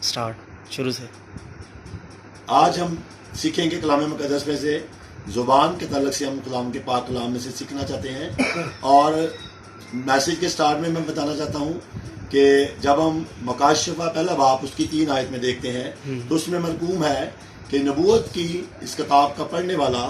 Start शुरू से। आज हम सीखेंगे कलाम मुक़द्दस में से ज़ुबान के ताल्लुक़ से हम कलाम के पाक कलाम में से सीखना चाहते हैं। और मैसेज के स्टार्ट में मैं बताना चाहता हूँ कि जब हम मकाशफा पहला बाप उसकी 3 आयत में देखते हैं तो उसमें मरकूम है कि नबूवत की इस किताब का पढ़ने वाला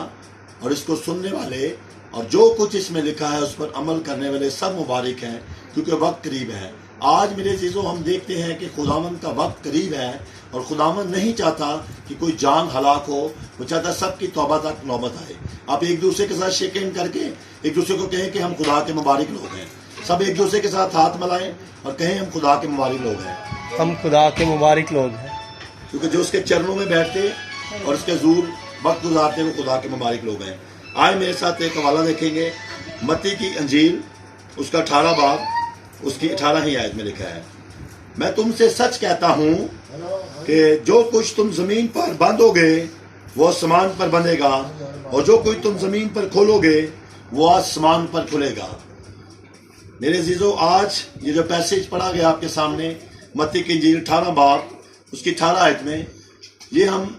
और इसको सुनने वाले और जो कुछ इसमें लिखा है उस पर अमल करने वाले सब मुबारक हैं, क्योंकि वक्त करीब है। आज मेरे चीज़ों हम देखते हैं कि खुदावंद का वक्त करीब है और खुदावंद नहीं चाहता कि कोई जान हलाक हो, वो चाहता सबकी तौबा तक नौबत आए। आप एक दूसरे के साथ शेक हैंड करके एक दूसरे को कहें कि हम खुदा के मुबारक लोग हैं। सब एक दूसरे के साथ हाथ मिलाएं और कहें हम खुदा के मुबारक लोग हैं। हम खुदा के मुबारक लोग हैं, क्योंकि जो उसके चरणों में बैठते और उसके ज़ूर वक्त गुजारते वो खुदा के मुबारक लोग हैं। आए मेरे साथ एक हवाला देखेंगे, मत्ती की अंजील उसका 18 बाब उसकी 18 ही आयत में लिखा है, मैं तुमसे सच कहता हूँ कि जो कुछ तुम जमीन पर बांधोगे वो आसमान पर बंधेगा और जो कुछ तुम जमीन पर खोलोगे वो आसमान पर खुलेगा। मेरे अजीजों, आज ये जो पैसेज पढ़ा गया आपके सामने मत्ती की अंजील 18 बाब उसकी 18 आयत में, ये हम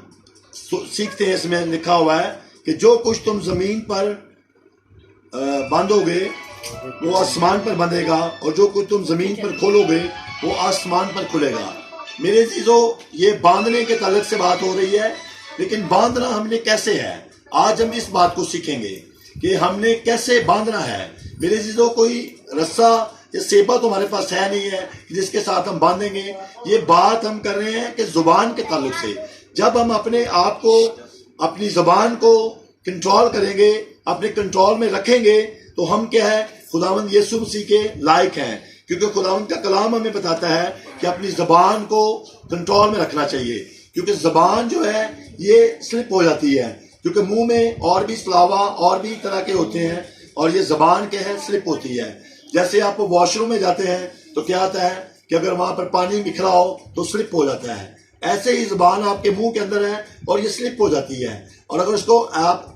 सीखते हैं। इसमें लिखा हुआ है कि जो कुछ तुम जमीन पर बांधोगे वो आसमान पर बंधेगा और जो कुछ तुम जमीन पर खोलोगे वो आसमान पर खुलेगा। मेरे चीजों, ये बांधने के ताल्लुक से बात हो रही है, लेकिन बांधना हमने कैसे है, आज हम इस बात को सीखेंगे कि हमने कैसे बांधना है। मेरे चीजों, कोई रस्सा या सेबा तो हमारे पास है नहीं है जिसके साथ हम बांधेंगे। ये बात हम कर रहे हैं कि जुबान के ताल्लुक से जब हम अपने आप को, अपनी जुबान को कंट्रोल करेंगे, अपने कंट्रोल में रखेंगे, तो हम क्या है, खुदावंद यीशु मसीह के लायक हैं। क्योंकि खुदावंद का कलाम हमें बताता है कि अपनी ज़बान को कंट्रोल में रखना चाहिए, क्योंकि ज़बान जो है ये स्लिप हो जाती है, क्योंकि मुंह में और भी सलावा और भी तरह के होते हैं और ये ज़बान के है स्लिप होती है। जैसे आप वॉशरूम में जाते हैं तो क्या होता है कि अगर वहां पर पानी बिखरा हो तो स्लिप हो जाता है। ऐसे ही ज़बान आपके मुंह के अंदर है और ये स्लिप हो जाती है, और अगर उसको आप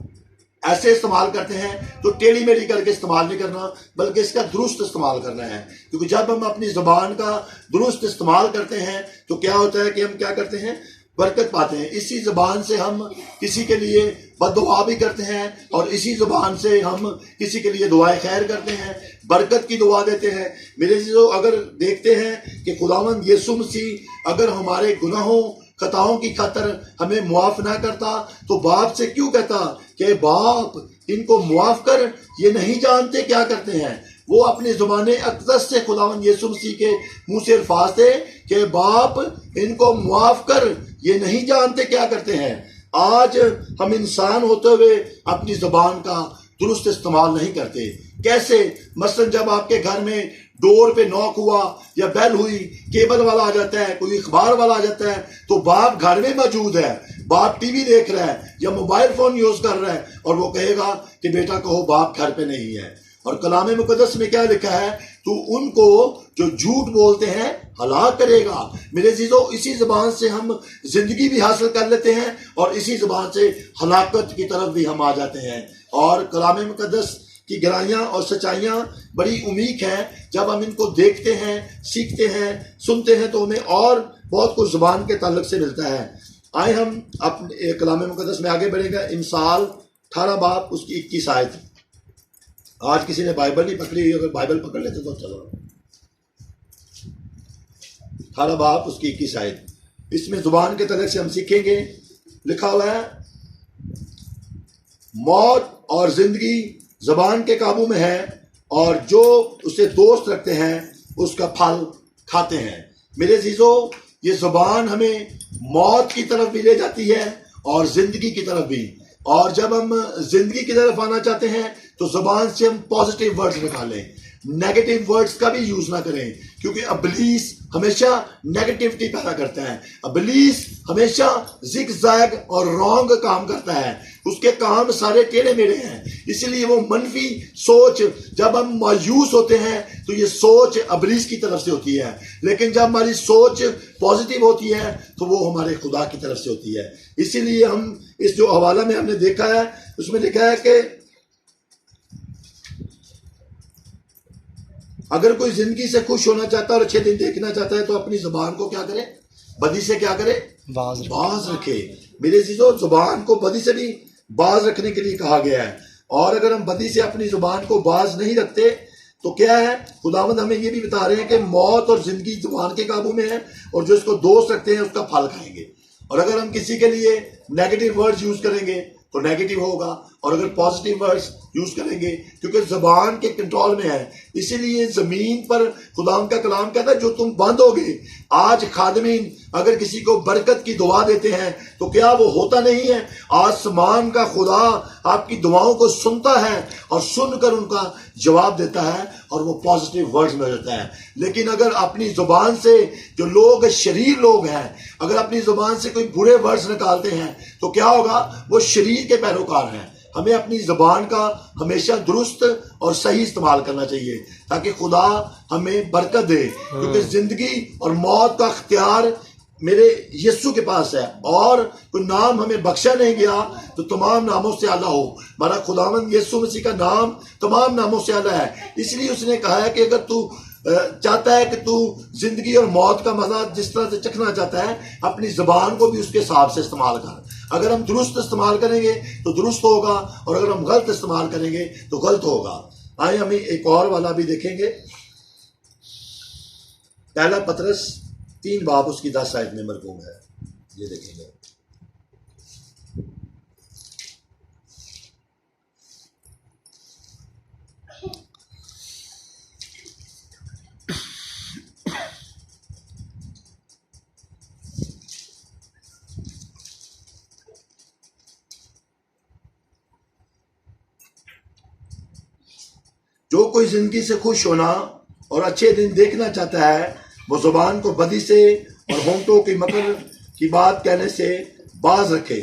ऐसे इस्तेमाल करते हैं तो टेढ़ी मेढ़ी करके इस्तेमाल नहीं करना, बल्कि इसका दुरुस्त इस्तेमाल करना है। क्योंकि जब हम अपनी ज़बान का दुरुस्त इस्तेमाल करते हैं तो क्या होता है कि हम क्या करते हैं, बरकत पाते हैं। इसी ज़बान से हम किसी के लिए बद्दुआ भी करते हैं और इसी ज़बान से हम किसी के लिए दुआए खैर करते हैं, बरकत की दुआ देते हैं। मेरे चीज़ों, अगर देखते हैं कि खुदावंद यीशु मसीह अगर हमारे गुनाहों खताओं की खातर हमें मुआफ ना करता तो बाप से क्यों कहता कि बाप इनको मुआफ कर, ये नहीं जानते क्या करते हैं। वो अपनी ज़ुबान अक़दस से खुदावंद यीशु मसीह के मुंह से अल्फाज थे कि बाप इनको मुआफ कर, ये नहीं जानते क्या करते हैं। आज हम इंसान होते हुए अपनी ज़ुबान का दुरुस्त इस्तेमाल नहीं करते। कैसे? मसलन जब आपके घर में डोर पे नॉक हुआ या बेल हुई, केबल वाला आ जाता है, कोई अखबार वाला आ जाता है, तो बाप घर में मौजूद है, बाप टीवी देख रहा है या मोबाइल फोन यूज कर रहा है और वो कहेगा कि बेटा कहो बाप घर पे नहीं है। और कलाम मुक़द्दस में क्या लिखा है, तू उनको जो झूठ बोलते हैं हलाक करेगा। मेरे चीजों, इसी ज़बान से हम जिंदगी भी हासिल कर लेते हैं और इसी ज़बान से हलाकत की तरफ भी हम आ जाते हैं। और कलाम मुक़द्दस की गहराइयाँ और सच्चाइयाँ बड़ी उम्मीद हैं। जब हम इनको देखते हैं, सीखते हैं, सुनते हैं तो हमें और बहुत कुछ ज़ुबान के ताल्लुक से मिलता है। आए हम अपने कलाम मुक़द्दस में आगे बढ़ेगा। इमसाल 18 बाब उसकी 21 आयत। आज किसी ने बाइबल नहीं पकड़ी, अगर बाइबल पकड़ लेते तो चलो। 18 बाब उसकी 21 आयत, इसमें ज़ुबान के ताल्लुक से हम सीखेंगे। लिखा हुआ है, मौत और जिंदगी ज़बान के काबू में है और जो उसे दोस्त रखते हैं उसका फल खाते हैं। मेरे अजीजों, ये ज़बान हमें मौत की तरफ भी ले जाती है और जिंदगी की तरफ भी। और जब हम जिंदगी की तरफ आना चाहते हैं तो ज़बान से हम पॉजिटिव वर्ड्स निकालें, नेगेटिव वर्ड्स का भी यूज ना करें, क्योंकि इब्लीस हमेशा नेगेटिविटी पैदा करता है। इब्लीस हमेशा जिग-जैग और रॉन्ग काम करता है, उसके काम सारे टेढ़े मेढ़े हैं। इसलिए वो मनफी सोच, जब हम मायूस होते हैं तो ये सोच इब्लीस की तरफ से होती है, लेकिन जब हमारी सोच पॉजिटिव होती है तो वो हमारे खुदा की तरफ से होती है। इसीलिए हम इस जो हवाला में हमने देखा है उसमें लिखा है कि अगर कोई जिंदगी से खुश होना चाहता है और अच्छे दिन देखना चाहता है तो अपनी ज़ुबान को क्या करे, बदी से क्या करे? बाज रखे। बाज रखे। मेरे चीजों, जुबान को बदी से भी बाज रखने के लिए कहा गया है। और अगर हम बदी से अपनी जुबान को बाज नहीं रखते तो क्या है, खुदावंद हमें ये भी बता रहे हैं कि मौत और जिंदगी जुबान के काबू में है, और जो इसको दोस्त रखते हैं उसका फल खाएंगे। और अगर हम किसी के लिए नेगेटिव वर्ड्स यूज करेंगे तो नेगेटिव होगा, और अगर पॉजिटिव वर्ड्स यूज करेंगे, क्योंकि जबान के कंट्रोल में है। इसीलिए जमीन पर खुदावंद का कलाम कहता है जो तुम बंद होगे। आज खादमीन अगर किसी को बरकत की दुआ देते हैं तो क्या वो होता नहीं है? आसमान का खुदा आपकी दुआओं को सुनता है और सुनकर उनका जवाब देता है, और वो पॉजिटिव वर्ड्स में देता है। लेकिन अगर अपनी जुबान से, जो लोग शरीर लोग हैं, अगर अपनी जुबान से कोई बुरे वर्ड्स निकालते हैं तो क्या होगा? वो शरीर के पैरोकार हैं। हमें अपनी जुबान का हमेशा दुरुस्त और सही इस्तेमाल करना चाहिए ताकि खुदा हमें बरकत दे, क्योंकि जिंदगी और मौत का अख्तियार मेरे यीशु के पास है, और कोई नाम हमें बख्शा नहीं गया तो तमाम नामों से आला हो। हमारा खुदावंद यीशु मसीह का नाम तमाम नामों से आला है। इसलिए उसने कहा है कि अगर तू चाहता है कि तू जिंदगी और मौत का मजा जिस तरह से चखना चाहता है, अपनी जुबान को भी उसके हिसाब से इस्तेमाल कर। अगर हम दुरुस्त इस्तेमाल करेंगे तो दुरुस्त होगा, और अगर हम गलत इस्तेमाल करेंगे तो गलत होगा। आइए हम एक और वाला भी देखेंगे। पहला पतरस 3 बाब उसकी 10 आयत में मरकूम है, ये देखेंगे। जो कोई जिंदगी से खुश होना और अच्छे दिन देखना चाहता है, वो जुबान को बदी से और होंठों की मकर की बात कहने से बाज रखे।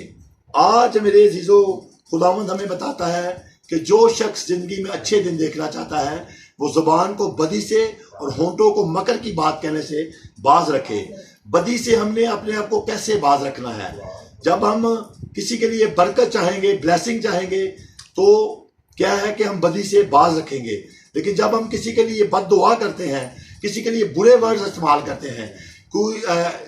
आज मेरे अजीजों, खुदावंद हमें बताता है कि जो शख्स जिंदगी में अच्छे दिन देखना चाहता है, वो जुबान को बदी से और होंठों को मकर की बात कहने से बाज रखे। बदी से हमने अपने आप को कैसे बाज रखना है? जब हम किसी के लिए बरकत चाहेंगे, ब्लेसिंग चाहेंगे, तो क्या है कि हम बदी से बाज रखेंगे। लेकिन जब हम किसी के लिए बद दुआ करते हैं, किसी के लिए बुरे वर्ड्स इस्तेमाल करते हैं, कोई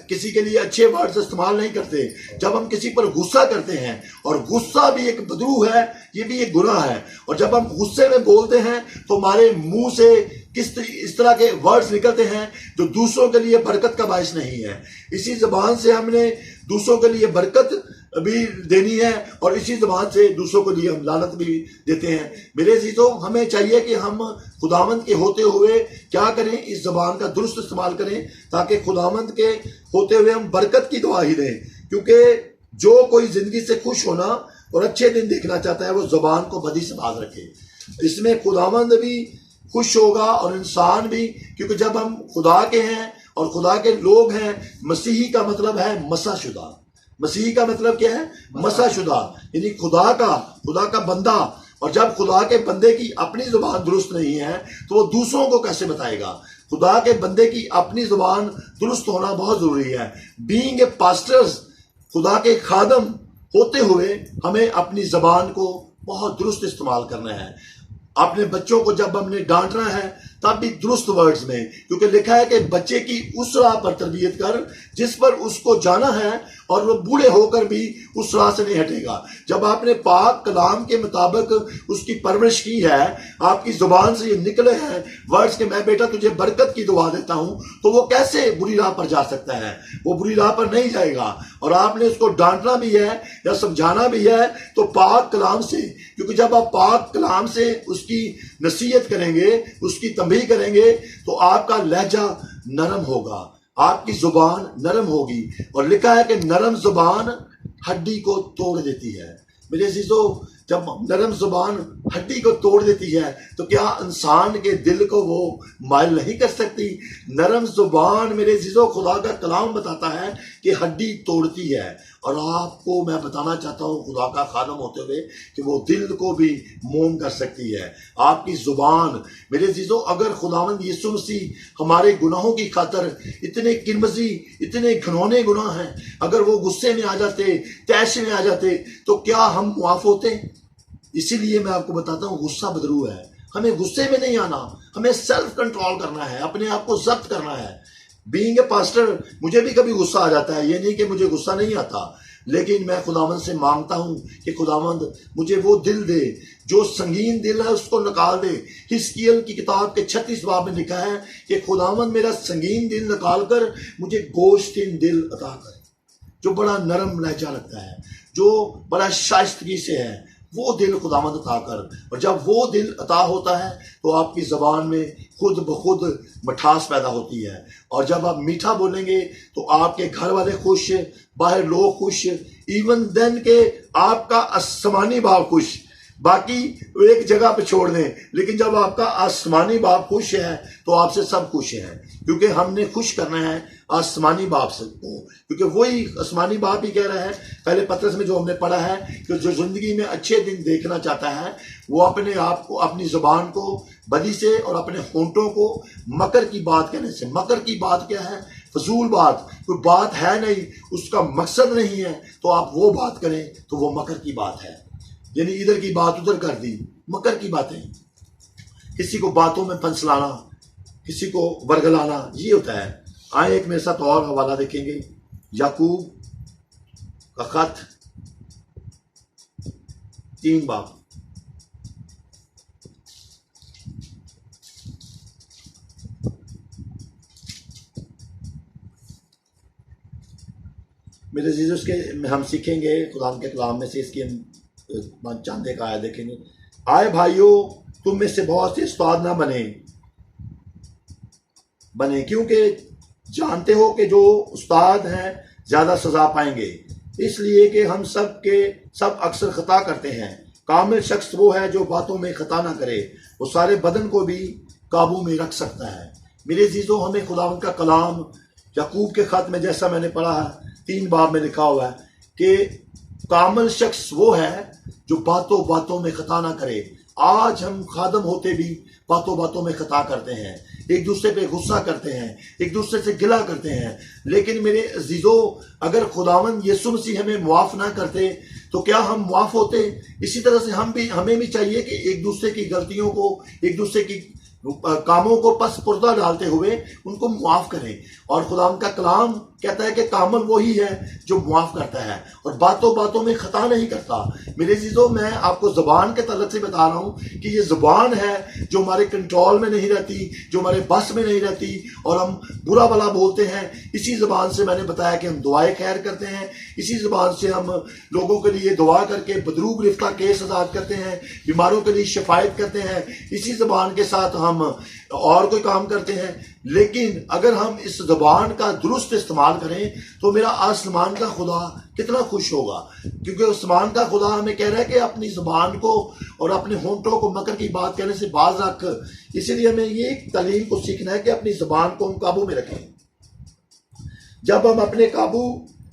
किसी के लिए अच्छे वर्ड्स इस्तेमाल नहीं करते, जब हम किसी पर गुस्सा करते हैं, और गुस्सा भी एक बदरू है, ये भी एक गुनाह है, और जब हम गुस्से में बोलते हैं तो हमारे मुंह से इस तरह के वर्ड्स निकलते हैं जो दूसरों के लिए बरकत का बायस नहीं है। इसी जुबान से हमने दूसरों के लिए बरकत भी देनी है, और इसी जुबान से दूसरों के लिए हम लानत भी देते हैं। मेरे अजीजों, हमें चाहिए कि हम खुदावंद के होते हुए क्या करें? इस जुबान का दुरुस्त इस्तेमाल करें, ताकि खुदावंद के होते हुए हम बरकत की दुआ ही दें। क्योंकि जो कोई जिंदगी से खुश होना और अच्छे दिन देखना चाहता है, वो जुबान को बदी से बाज रखे। इसमें खुदावंद भी खुश होगा और इंसान भी, क्योंकि जब हम खुदा के हैं और खुदा के लोग हैं, मसीही का मतलब है मसाशुदा। मसीही का मतलब क्या है? मसाशुदा, यानी खुदा का बंदा। और जब खुदा के बंदे की अपनी जुबान दुरुस्त नहीं है तो वो दूसरों को कैसे बताएगा? खुदा के बंदे की अपनी जुबान दुरुस्त होना बहुत जरूरी है। बीइंग ए पास्टर्स, खुदा के खादम होते हुए हमें अपनी जबान को बहुत दुरुस्त इस्तेमाल करना है। अपने बच्चों को जब हमने डांटना है तब भी दुरुस्त वर्ड्स में, क्योंकि लिखा है कि बच्चे की उस राह पर तरबियत कर जिस पर उसको जाना है, और वो बूढ़े होकर भी उस राह से नहीं हटेगा। जब आपने पाक कलाम के मुताबिक उसकी परवरिश की है, आपकी जुबान से ये निकले हैं वर्ड्स कि मैं बेटा तुझे बरकत की दुआ देता हूं, तो वो कैसे बुरी राह पर जा सकता है? वो बुरी राह पर नहीं जाएगा। और आपने उसको डांटना भी है या समझाना भी है तो पाक कलाम से, क्योंकि जब आप पाक कलाम से उसकी नसीहत करेंगे, उसकी तंबीह करेंगे, तो आपका लहजा नरम होगा, आपकी जुबान नरम होगी। और लिखा है कि नरम जुबान हड्डी को तोड़ देती है। मेरे अजीजों, जब नरम जुबान हड्डी को तोड़ देती है तो क्या इंसान के दिल को वो मायल नहीं कर सकती? नरम जुबान मेरे अजीजों, खुदा का कलाम बताता है कि हड्डी तोड़ती है। और आपको मैं बताना चाहता हूँ खुदा का खादम होते हुए कि वो दिल को भी मोम कर सकती है। आपकी जुबान मेरे अजीजों, अगर खुदावंद यीशु मसीह हमारे गुनाहों की खातर इतने किरमजी, इतने घिनौने गुनाह हैं, अगर वो गुस्से में आ जाते, तैश में आ जाते, तो क्या हम मुआफ होते? इसीलिए मैं आपको बताता हूँ, गुस्सा बदरू है। हमें गुस्से में नहीं आना, हमें सेल्फ कंट्रोल करना है, अपने आप को जब्त करना है। बीइंग ए पास्टर मुझे भी कभी गुस्सा आ जाता है, ये नहीं कि मुझे गुस्सा नहीं आता, लेकिन मैं खुदावंद से मांगता हूं कि खुदावंद मुझे वो दिल दे जो संगीन दिल है, उसको निकाल दे। हिस्कियल की किताब के 36 बाब में लिखा है कि खुदावंद मेरा संगीन दिल निकाल कर मुझे गोश्तीन दिल अता कर, जो बड़ा नरम लहजा लगता है, जो बड़ा शाइस्तगी से है, वो दिल खुदावंद अता कर। और जब वो दिल अता होता है तो आपकी ज़बान में खुद ब खुद मिठास पैदा होती है, और जब आप मीठा बोलेंगे तो आपके घर वाले खुश, बाहर लोग खुश, इवन देन के आपका आसमानी बाप खुश। बाकी एक जगह पे छोड़ दें, लेकिन जब आपका आसमानी बाप खुश है तो आपसे सब खुश हैं, क्योंकि हमने खुश करना है आसमानी बाप से को, क्योंकि वही आसमानी बाप ही कह रहा है पहले पत्रस में जो हमने पढ़ा है कि जो जिंदगी में अच्छे दिन देखना चाहता है वो अपने आप को, अपनी जुबान को बदी से और अपने होंठों को मकर की बात कहने से। मकर की बात क्या है? फजूल बात, कोई बात है नहीं, उसका मकसद नहीं है, तो आप वो बात करें तो वो मकर की बात है, यानी इधर की बात उधर कर दी, मकर की बातें। किसी को बातों में फंसलाना, किसी को वर्गलाना, ये होता है। आए एक मेरे साथ और हवाला देखेंगे, याकूब का खत 3 बाब। मेरे जीजस के हम सीखेंगे कुरान के कलाम में से, इसकी हम चांदे का आया देखेंगे। आए भाइयों, तुम में से बहुत से उस्ताद ना बने, क्योंकि जानते हो कि जो उस्ताद हैं ज्यादा सजा पाएंगे, इसलिए कि हम सब अक्सर खता करते हैं। कामिल शख्स वो है जो बातों में खता ना करे, वो सारे बदन को भी काबू में रख सकता है। मेरे जीजों, हमें खुदावंद का कलाम याकूब के खत में, जैसा मैंने पढ़ा 3 बाब में लिखा हुआ है कि कामिल शख्स वो है जो बातों बातों में खता ना करे। आज हम खादम होते भी बातों बातों में खता करते हैं, एक दूसरे पे गुस्सा करते हैं, एक दूसरे से गिला करते हैं। लेकिन मेरे अजीजों, अगर खुदावंद यीशु मसीह हमें मुआफ ना करते तो क्या हम मुआफ होते? इसी तरह से हमें भी चाहिए कि एक दूसरे की गलतियों को, एक दूसरे की कामों को पस पुर्दा डालते हुए उनको मुआफ करें। और खुदावंद का कलाम कहता है कि कामल वही है जो मुआफ करता है और बातों बातों में खता नहीं करता। मेरे जीजों, मैं आपको जुबान के तलक से बता रहा हूं कि ये जुबान है जो हमारे कंट्रोल में नहीं रहती, जो हमारे बस में नहीं रहती, और हम बुरा भला बोलते हैं। इसी जुबान से मैंने बताया कि हम दुआएं खैर करते हैं, इसी जुबान से हम लोगों के लिए दुआ करके बदरू गिरफ्ता केस आजाद करते हैं, बीमारों के लिए शिफायत करते हैं, इसी जुबान के साथ हम और कोई काम करते हैं। लेकिन अगर हम इस जुबान का दुरुस्त इस्तेमाल करें तो मेरा आसमान का खुदा कितना खुश होगा, क्योंकि आसमान का खुदा हमें कह रहा है कि अपनी जुबान को और अपने होंठों को मकर की बात कहने से बाज रख। इसीलिए हमें ये तालीम को सीखना है कि अपनी जुबान को हम काबू में रखें। जब हम अपने काबू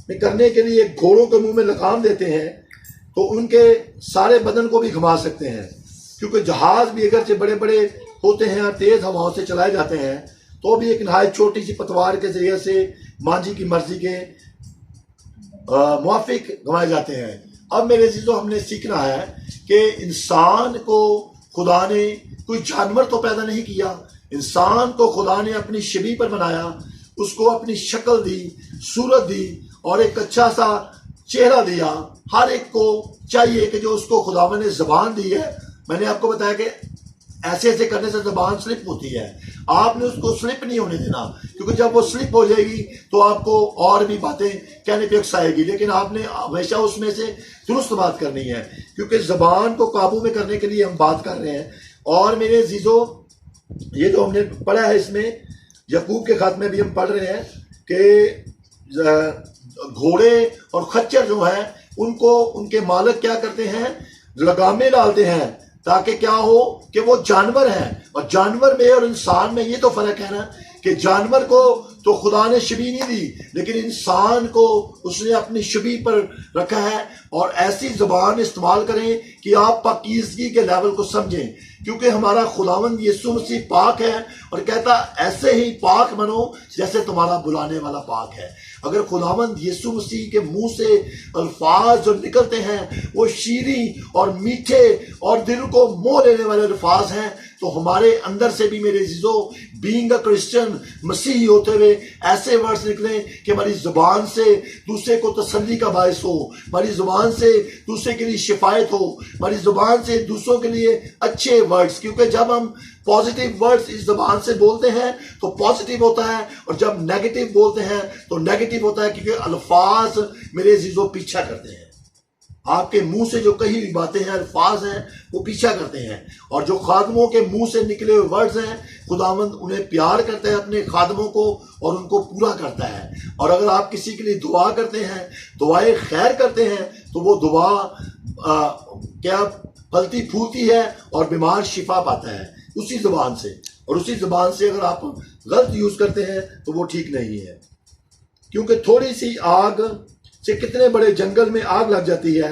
में करने के लिए घोड़ों के मुंह में लगाम देते हैं तो उनके सारे बदन को भी घुमा सकते हैं, क्योंकि जहाज भी अगरचे बड़े बड़े होते हैं और तेज हवाओं से चलाए जाते हैं तो भी एक नहायत छोटी सी पतवार के जरिए से मांझी की मर्जी के मुआफिक घुमाए जाते हैं। अब मेरे चीजों, हमने सीखना है कि इंसान को खुदा ने कोई जानवर तो पैदा नहीं किया, इंसान को खुदा ने अपनी शबीह पर बनाया, उसको अपनी शक्ल दी, सूरत दी और एक अच्छा सा चेहरा दिया। हर एक को चाहिए कि जो उसको खुदावन ने जुबान दी है, मैंने आपको बताया कि ऐसे ऐसे करने से जुबान स्लिप होती है, आपने उसको स्लिप नहीं होने देना, क्योंकि जब वो स्लिप हो जाएगी तो आपको और भी बातें कहने पे उकसाएगी। लेकिन आपने हमेशा उसमें से दुरुस्त बात करनी है, क्योंकि जुबान को काबू में करने के लिए हम बात कर रहे हैं। और मेरे अजीजों, ये जो हमने पढ़ा है इसमें याकूब के खत में भी हम पढ़ रहे हैं कि घोड़े और खच्चर जो है उनको उनके मालिक क्या करते हैं, लगामे डालते हैं, ताकि क्या हो कि वो जानवर हैं। और जानवर में और इंसान में ये तो फर्क है ना कि जानवर को तो खुदा ने शबीह नहीं दी, लेकिन इंसान को उसने अपनी शबीह पर रखा है। और ऐसी जुबान इस्तेमाल करें कि आप पाकीज़गी के लेवल को समझें, क्योंकि हमारा खुदावंद यीशु मसीह पाक है और कहता ऐसे ही पाक बनो जैसे तुम्हारा बुलाने वाला पाक है। अगर खुदावंद यीशु मसीह के मुंह से अल्फाज जो निकलते हैं वो शीरी और मीठे और दिल को मोह लेने वाले अल्फाज हैं, तो हमारे अंदर से भी मेरे अजीजों बीइंग अ क्रिश्चियन मसीही होते हुए ऐसे वर्ड्स निकले कि हमारी जुबान से दूसरे को तसल्ली का बायस हो, हमारी जुबान से दूसरे के लिए शिफायत हो, हमारी जुबान से दूसरों के लिए अच्छे वर्ड्स, क्योंकि जब हम पॉजिटिव वर्ड्स इस जुबान से बोलते हैं तो पॉजिटिव होता है, और जब नेगेटिव बोलते हैं तो नेगेटिव होता है, क्योंकि अल्फाज मेरे अजीजों पीछा करते हैं। आपके मुंह से जो कही हुई बातें हैं, अल्फाज हैं, वो पीछा करते हैं, और जो खादमों के मुंह से निकले हुए वर्ड्स हैं, खुदावंद उन्हें प्यार करता है अपने खादमों को और उनको पूरा करता है। और अगर आप किसी के लिए दुआ करते हैं, दुआए खैर करते हैं, तो वो दुआ क्या फलती फूलती है और बीमार शिफा पाता है उसी जुबान से। और उसी जुबान से अगर आप गलत यूज करते हैं तो वो ठीक नहीं है, क्योंकि थोड़ी सी आग से कितने बड़े जंगल में आग लग जाती है।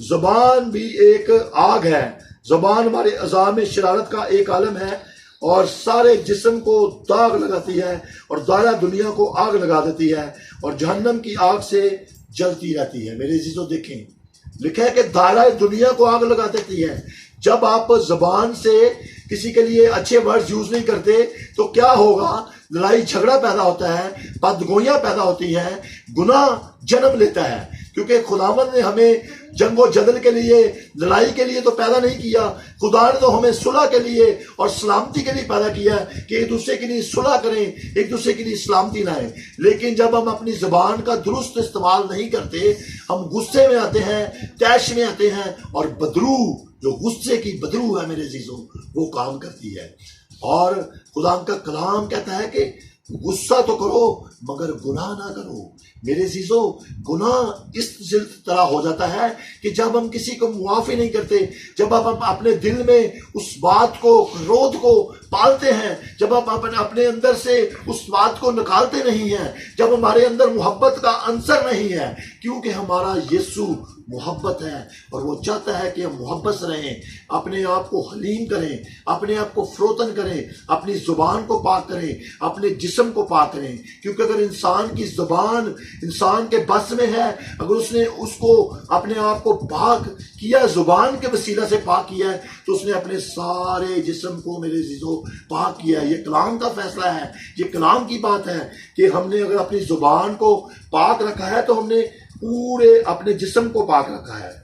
जुबान भी एक आग है। जुबान हमारे अज़ा में शरारत का एक आलम है और सारे जिस्म को दाग लगाती है और दायरा दुनिया को आग लगा देती है और जहन्नम की आग से जलती रहती है। मेरे अजीजों देखें, लिखा है कि दायरा दुनिया को आग लगा देती है। जब आप जुबान से किसी के लिए अच्छे वर्ड्स यूज नहीं करते तो क्या होगा? लड़ाई झगड़ा पैदा होता है, बदगोइयां पैदा होती हैं, गुनाह जन्म लेता है। क्योंकि खुदावंद ने हमें जंगो जदल के लिए, लड़ाई के लिए तो पैदा नहीं किया। खुदा ने तो हमें सुलह के लिए और सलामती के लिए पैदा किया कि एक दूसरे के लिए सुलह करें, एक दूसरे के लिए सलामती लाएं। लेकिन जब हम अपनी जुबान का दुरुस्त इस्तेमाल नहीं करते, हम गुस्से में आते हैं, तैश में आते हैं, और बदरू, जो गुस्से की बदरू है मेरे अजीजों, वो काम करती है। और खुदा का कलाम कहता है कि गुस्सा तो करो मगर गुनाह ना करो। मेरे अजीजों, गुनाह इस तरह हो जाता है कि जब हम किसी को मुआफी नहीं करते, जब आप अपने दिल में उस बात को, क्रोध को पालते हैं, जब आप अपने अंदर से उस बात को निकालते नहीं हैं, जब हमारे अंदर मोहब्बत का अंसर नहीं है, क्योंकि हमारा यीशु मोहब्बत है और वो चाहता है कि हम मोहब्बत से रहें, अपने आप को हलीम करें, अपने आप को फ्रोतन करें, अपनी जुबान को पाक करें, अपने जिस्म को पाक करें। क्योंकि अगर इंसान की जुबान इंसान के बस में है, अगर उसने उसको अपने आप को पाक किया, जुबान के वसीला से पाक किया है, तो उसने अपने सारे जिस्म को मेरे अजीजों पाक किया है। ये कलाम का फैसला है, ये कलाम की बात है कि हमने अगर अपनी जुबान को पाक रखा है तो हमने पूरे अपने जिस्म को पाक रखा है।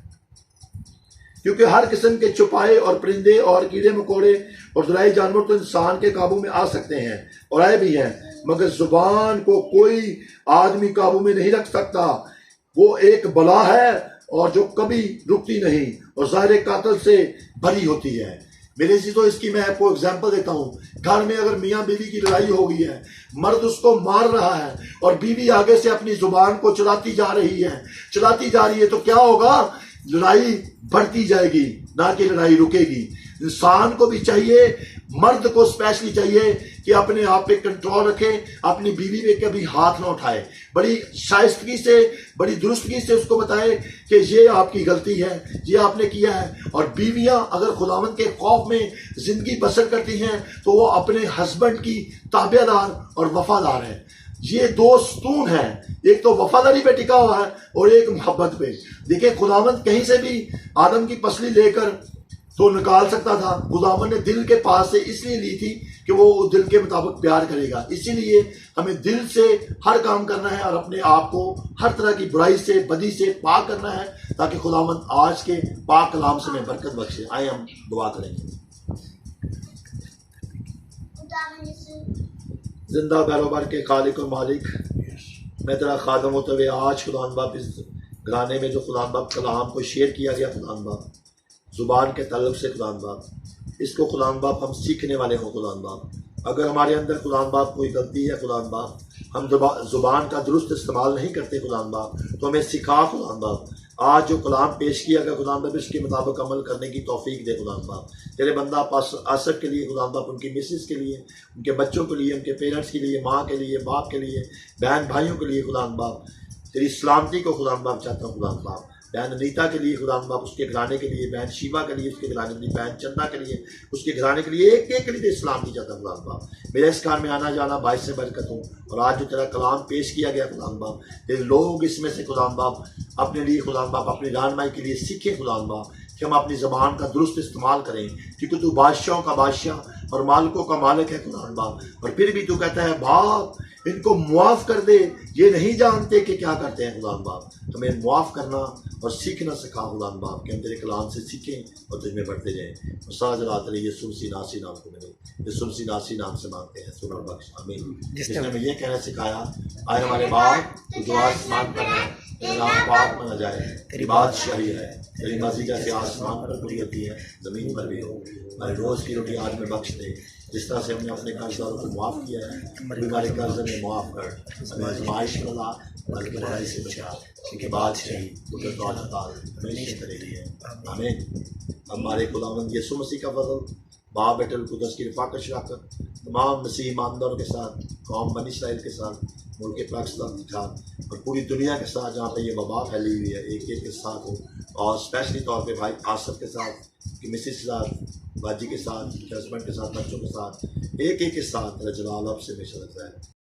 क्योंकि हर किस्म के छुपाए और परिंदे और कीड़े मकोड़े और दुराई जानवर तो इंसान के काबू में आ सकते हैं और आए भी हैं, मगर जुबान को कोई आदमी काबू में नहीं रख सकता। वो एक बला है और जो कभी रुकती नहीं और ज़ाहिर कातल से भरी होती है। मेरे चीज़ों, इसकी मैं आपको एग्जाम्पल देता हूँ। घर में अगर मियाँ बीवी की लड़ाई हो गई है, मर्द उसको मार रहा है और बीवी आगे से अपनी जुबान को चलाती जा रही है, तो क्या होगा? लड़ाई बढ़ती जाएगी, ना कि लड़ाई रुकेगी। इंसान को भी चाहिए, मर्द को स्पेशली चाहिए कि अपने आप पे कंट्रोल रखे, अपनी बीवी पे कभी हाथ ना उठाए, बड़ी शाइस्तगी से, बड़ी दुरुस्तगी से उसको बताए कि ये आपकी गलती है, ये आपने किया है। और बीवियां अगर खुदावंद के खौफ में जिंदगी बसर करती हैं तो वो अपने हस्बैंड की ताबेदार और वफादार है। ये दो स्तून हैं, एक तो वफादारी पे टिका हुआ है और एक मोहब्बत पे। देखिए, खुदावंद कहीं से भी आदम की पसली लेकर तो निकाल सकता था। खुदावंद ने दिल के पास से इसलिए ली थी कि वो दिल के मुताबिक प्यार करेगा। इसीलिए हमें दिल से हर काम करना है और अपने आप को हर तरह की बुराई से, बदी से पाक करना है, ताकि खुदावंद आज के पाक कलाम से हमें बरकत बख्शे। आइए हम दुआ करेंगे। जिंदा बैरोबार के खालिक और मालिक, मैं तेरा खादम होते हुए आज खुदान बाप इस घराने में जो खुदान बाप कलाम को शेयर किया गया, खुदान बाप जुबान के ताल्लुक से, खुदान बाप इसको खुदान बाप हम सीखने वाले हों। खुदान बाप अगर हमारे अंदर खुदान बाप कोई गलती है, खुदान बाप हम जुबान का दुरुस्त इस्तेमाल नहीं करते, खुदान बाप तो हमें सिखा। खुदान बाप आज जो कलाम पेश किया गया, खुदान बाप इसके मुताबिक अमल करने की तौफीक दे। खुदान बाप तेरे बंदा आसक के लिए, खुदान बाप उनकी मिसेस के लिए, उनके बच्चों के लिए, उनके पेरेंट्स के लिए, माँ के लिए, बाप के लिए, बहन भाइयों के लिए, खुदान बाप तेरी सलामती को खुदान बाप चाहता हूँ। खुदान बाप बहन अनीता के लिए, खुदान बाप उसके घराने के लिए, बहन शिवा के लिए, उसके घराने के लिए, बहन चंदा के लिए, उसके घराने के लिए, एक एक के लिए सलामती चाहता हूँ। खुदान बाप मेरे इस कार में आना जाना बाइस से बरकत हो। और आज जो तेरा कलाम पेश किया गया, खुदान बाप तेरे लोग इसमें से खुदान बाप अपने लिए, खुदान बाप अपनी रहनुमाई के लिए सीखे। खुदान बाप कि हम अपनी ज़बान का दुरुस्त इस्तेमाल करें, क्योंकि तू बादशाहों का बादशाह और मालिकों का मालिक है खुदा बाप। और फिर भी तू कहता है बाप इनको मुआफ़ कर दे, ये नहीं जानते कि क्या करते हैं खुदा बाप। हमें मुआफ़ करना और सीखना सिखा खुदा बाप, कि हम तेरे कलाम से सीखें और तुझमें बढ़ते जाएँ। और सारा जलाते रहे यीशु मसीह नासी नाम को मिले, यीशु मसीह नासी नाम से मांगते हैं, सुन और बख्श, आमीन। जिसने हमें ये कहना सिखाया, आए हमारे बाप तू जो आसमान पर है, तेरा नाम पाक माना जाए, तेरी बादशाही है, तेरी मर्जी जैसे आसमान पर पूरी होती है ज़मीन पर भी हो। हमारे रोज़ की रोटी आज में बख्श दे, जिस तरह से हमने अपने कर्जदारों को मुआफ़ किया है, हमारे कर्ज में मुआफ़ कर, हमें आज़माइश में ला बल्कि बुराई से बचा, क्योंकि बादशाही कुदरत और अताल हमेशा करेगी है, आमीन। हमारे खुदावंद यीशु मसीह का फजल, बाप बेटे कुदस की रफ़ाकत शराकत तमाम मसीह ईमानदारों के साथ, कौम बनी इस्राइल के साथ, मुल्क पाकिस्तान के साथ और पूरी दुनिया के साथ जहाँ पे ये वबा फैली हुई है, एक एक के साथ हो। और स्पेशली तौर पे भाई आसफ के साथ, कि मिसिस के साथ, बाजी के साथ, हस्बैंड के साथ, बच्चों के साथ, एक एक के साथ तेरा जलाल अब से हमेशा रहता है।